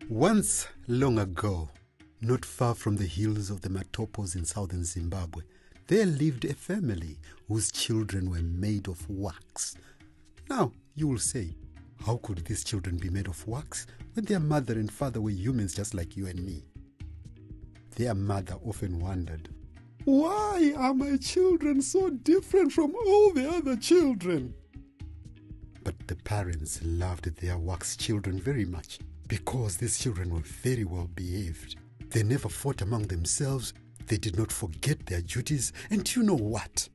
Once long ago, not far from the hills of the Matopos in southern Zimbabwe, there lived a family whose children were made of wax. Now, you will say, how could these children be made of wax when their mother and father were humans just like you and me? Their mother often wondered, why are my children so different from all the other children? But the parents loved their wax children very much because these children were very well behaved. They never fought among themselves. They did not forget their duties. And do you know what?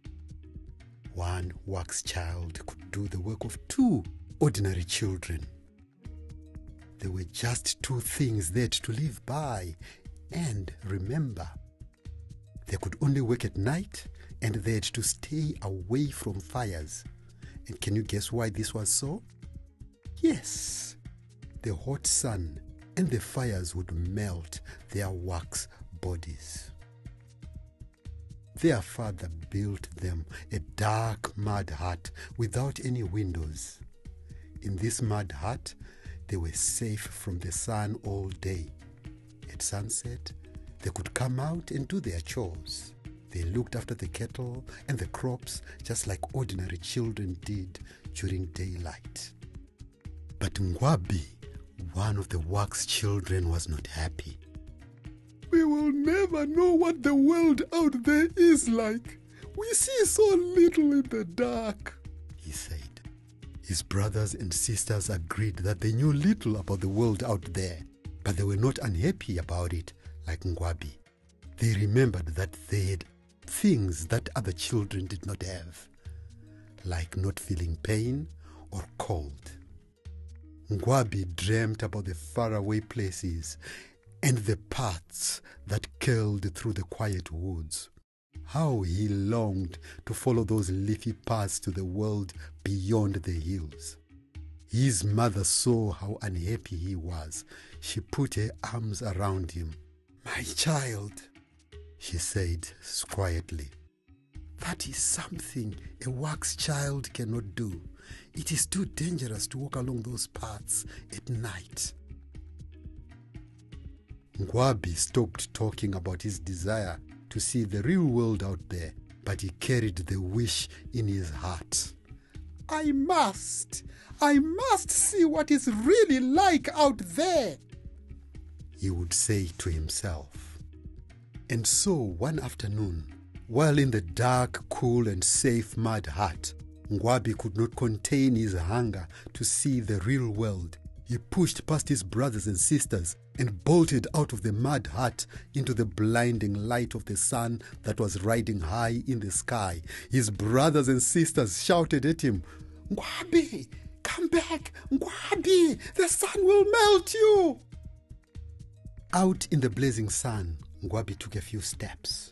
One wax child could do the work of two ordinary children. There were just two things they had to live by. And remember, they could only work at night and they had to stay away from fires. And can you guess why this was so? Yes, the hot sun and the fires would melt their wax bodies. Their father built them a dark mud hut without any windows. In this mud hut, they were safe from the sun all day. At sunset, they could come out and do their chores. They looked after the cattle and the crops just like ordinary children did during daylight. But Ngwabi, one of the wax children, was not happy. We will never know what the world out there is like. We see so little in the dark, he said. His brothers and sisters agreed that they knew little about the world out there, but they were not unhappy about it like Ngwabi. They remembered that they had things that other children did not have, like not feeling pain or cold. Ngwabi dreamt about the faraway places and the paths that curled through the quiet woods. How he longed to follow those leafy paths to the world beyond the hills. His mother saw how unhappy he was. She put her arms around him. "My child," she said quietly, "that is something a wax child cannot do. It is too dangerous to walk along those paths at night." Ngwabi stopped talking about his desire to see the real world out there, but he carried the wish in his heart. I must see what it's really like out there," he would say to himself. And so one afternoon, while in the dark, cool and safe mud hut, Ngwabi could not contain his hunger to see the real world. He pushed past his brothers and sisters and bolted out of the mud hut into the blinding light of the sun that was riding high in the sky. His brothers and sisters shouted at him, "Ngwabi, come back! Ngwabi, the sun will melt you!" Out in the blazing sun, Ngwabi took a few steps,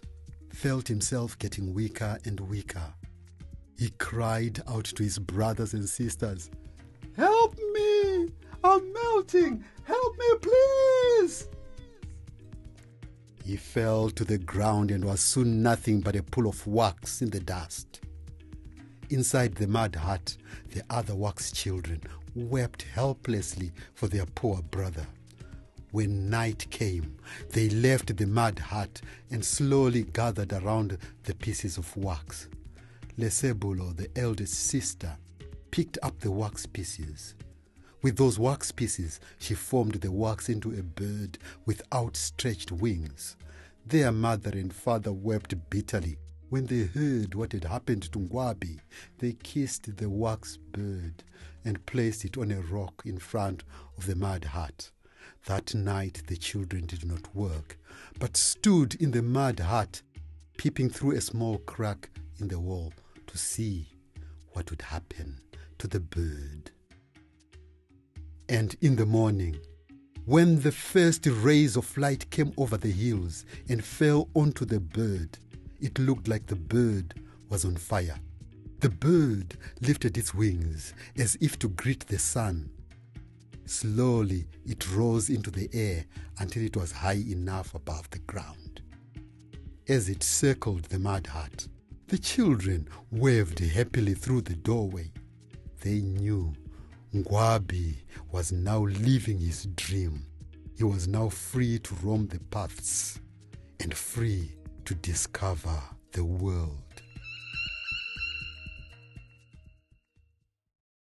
felt himself getting weaker and weaker. He cried out to his brothers and sisters, "Help me! I'm melting! Help me, please!" He fell to the ground and was soon nothing but a pool of wax in the dust. Inside the mud hut, the other wax children wept helplessly for their poor brother. When night came, they left the mud hut and slowly gathered around the pieces of wax. Lesebulo, the eldest sister, picked up the wax pieces. With those wax pieces, she formed the wax into a bird with outstretched wings. Their mother and father wept bitterly when they heard what had happened to Ngwabi. They kissed the wax bird and placed it on a rock in front of the mud hut. That night the children did not work, but stood in the mud hut, peeping through a small crack in the wall to see what would happen to the bird. And in the morning, when the first rays of light came over the hills and fell onto the bird, it looked like the bird was on fire. The bird lifted its wings as if to greet the sun. Slowly, it rose into the air until it was high enough above the ground. As it circled the mud hut, the children waved happily through the doorway. They knew Ngwabi was now living his dream. He was now free to roam the paths and free to discover the world.